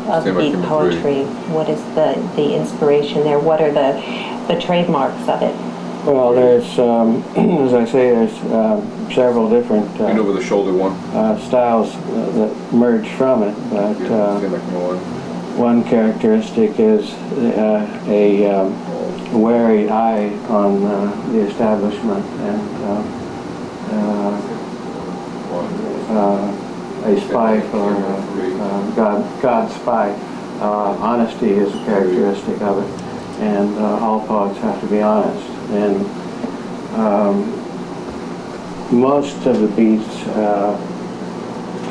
beat poetry? What is the inspiration there? What are the trademarks of it? Well, there's, as I say, there's several different over the shoulder one. styles that merge from it, but one characteristic is a wary eye on the establishment and a spy for God's spy. Honesty is a characteristic of it, and all poets have to be honest. And most of the beats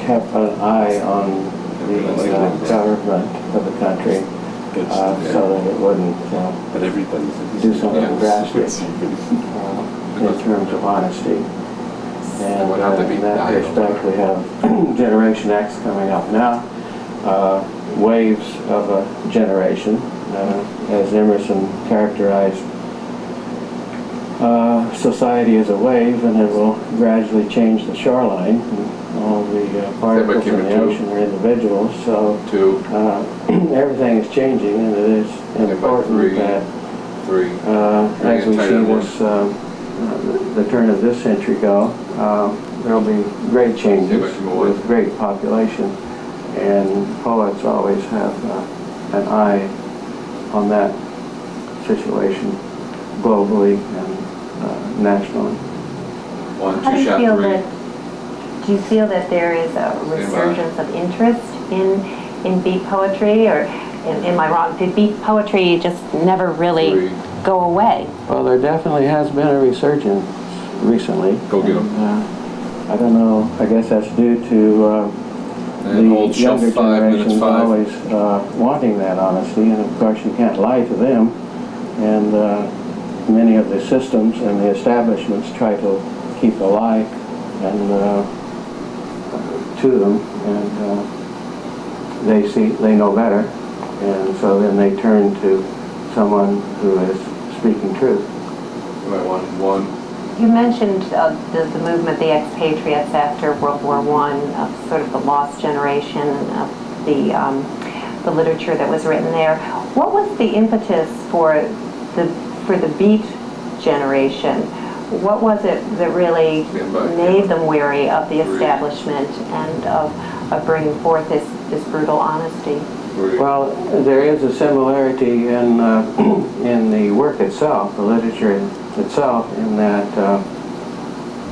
kept an eye on the government of the country so that it wouldn't do something drastic in terms of honesty. And in that respect, we have Generation X coming up now, waves of a generation, as Emerson characterized society as a wave, and it will gradually change the shoreline. All the particles in the ocean are individuals, so everything is changing, and it is important that as we see this, the turn of this century go, there will be great changes with great population, and poets always have an eye on that situation globally and nationally. How do you feel that? Do you feel that there is a resurgence of interest in beat poetry, or am I wrong? Did beat poetry just never really go away? Well, there definitely has been a resurgence recently. Go get them. I don't know. I guess that's due to the younger generations always wanting that honesty, and of course you can't lie to them. And many of the systems and the establishments try to keep a lie and to them, and they know better, and so then they turn to someone who is speaking truth. You mentioned the movement, the expatriates after World War I, sort of the lost generation of the literature that was written there. What was the impetus for the beat generation? What was it that really made them wary of the establishment and of bringing forth this brutal honesty? Well, there is a similarity in the work itself, the literature itself, in that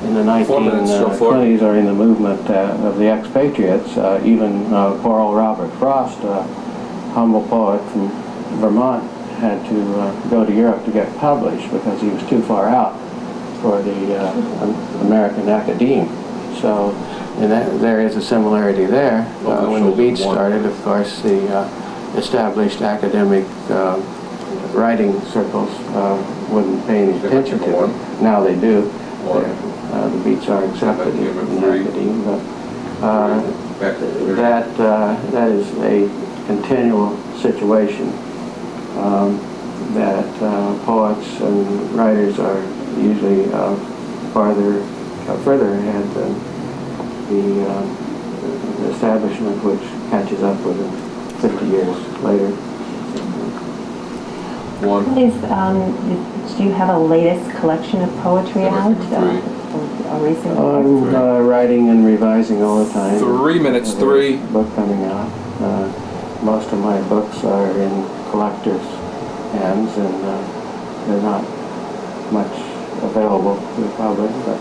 in the 1920s or in the movement of the expatriates, even poor old Robert Frost, a humble poet from Vermont, had to go to Europe to get published because he was too far out for the American academe. So there is a similarity there. When the beat started, of course, the established academic writing circles wouldn't pay any attention to them. Now they do. The beats are accepted in the academe, but that is a continual situation. That poets and writers are usually further ahead than the establishment, which catches up with them 50 years later. Do you have a latest collection of poetry out? A recent I'm writing and revising all the time. 3 minutes, There's a book coming out. Most of my books are in collectors' hands, and they're not much available to the public, but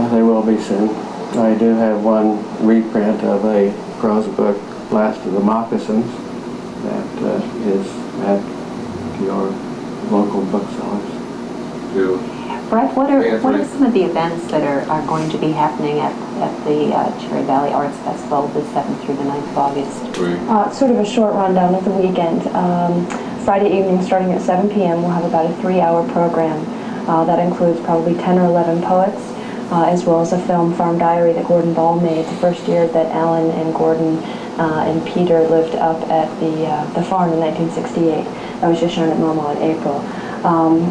they will be soon. I do have one reprint of a prose book, Last of the Moccasins, that is at your local booksellers. Brett, what are some of the events that are going to be happening at the Cherry Valley Arts Festival the 7th through the 9th of August? Sort of a short rundown of the weekend. Friday evening, starting at 7 p.m., we'll have about a 3-hour program that includes probably 10 or 11 poets, as well as a film, Farm Diary, that Gordon Ball made the first year that Alan and Gordon and Peter lived up at the farm in 1968. That was just shown at Normal in April,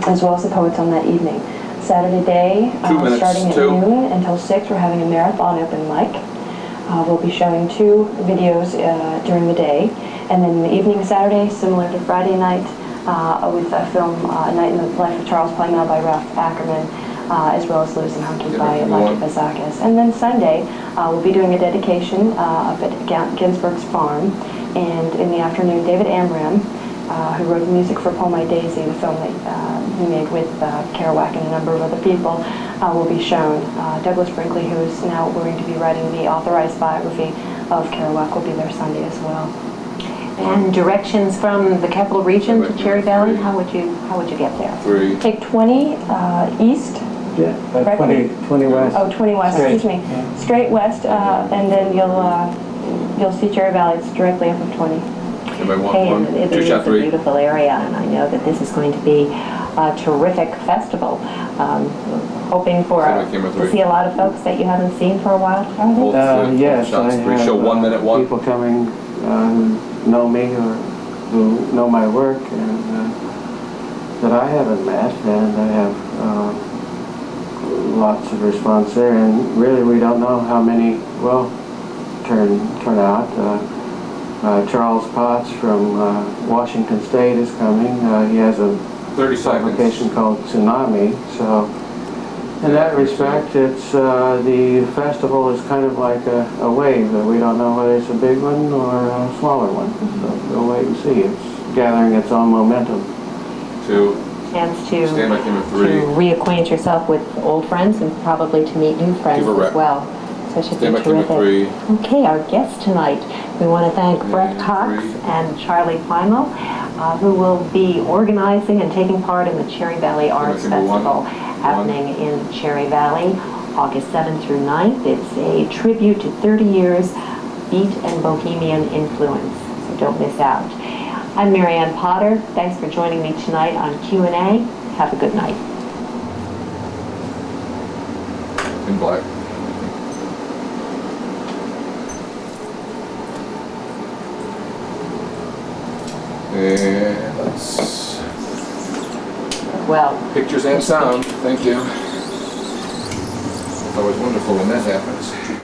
as well as the poets on that evening. Saturday day, starting at noon until 6, we're having a marathon open mic. We'll be showing 2 videos during the day, and then in the evening Saturday, similar to Friday night, with a film, A Night in the Life of Charles Plymell by Ralph Ackerman, as well as Losing Hunky by Laki Vazakas. And then Sunday, we'll be doing a dedication up at Ginsberg's Farm, and in the afternoon, David Amram, who wrote the music for Pull My Daisy, the film that he made with Kerouac and a number of other people, will be shown. Douglas Brinkley, who is now going to be writing the authorized biography of Kerouac, will be there Sunday as well. And directions from the Capital Region to Cherry Valley, how would you get there? 3. Take 20 east. Yeah, Correct me? 20 west. Oh, 20 west, Straight. excuse me. Straight west, and then you'll see Cherry Valley. It's directly up of 20. Anybody want Hey, one? and it 2 is shot a 3. beautiful area, and I know that this is going to be a terrific festival. Hoping for to see a lot of folks that you haven't seen for a while, Charlie. Yes, I shots 3. have Show 1 minute 1. people coming who know me or who know my work and that I haven't met, and I have lots of response there, and really we don't know how many will turn out. Charles Potts from Washington State is coming. He has a 30 publication seconds. called Tsunami, so in that respect it's the festival is kind of like a wave. We don't know whether it's a big one or a smaller one, so we'll wait and see. It's gathering its own momentum. 2. Chance to Stand by camera 3. reacquaint yourself with old friends and probably to meet new friends Give a as rep. well. So it should Stand be by camera terrific. 3. Okay, our guests tonight, we want to thank Brett And Cox 3. and Charlie Plymell, who will be organizing and taking part in the Cherry Valley Arts Number 1. Festival happening in Cherry Valley, August 7th through 9th. It's a tribute to 30 years beat and bohemian influence, so don't miss out. I'm Marianne Potter. Thanks for joining me tonight on Q&A. Have a good night. In black. And let's Well, pictures and sound. Thank you. It's always wonderful when that happens.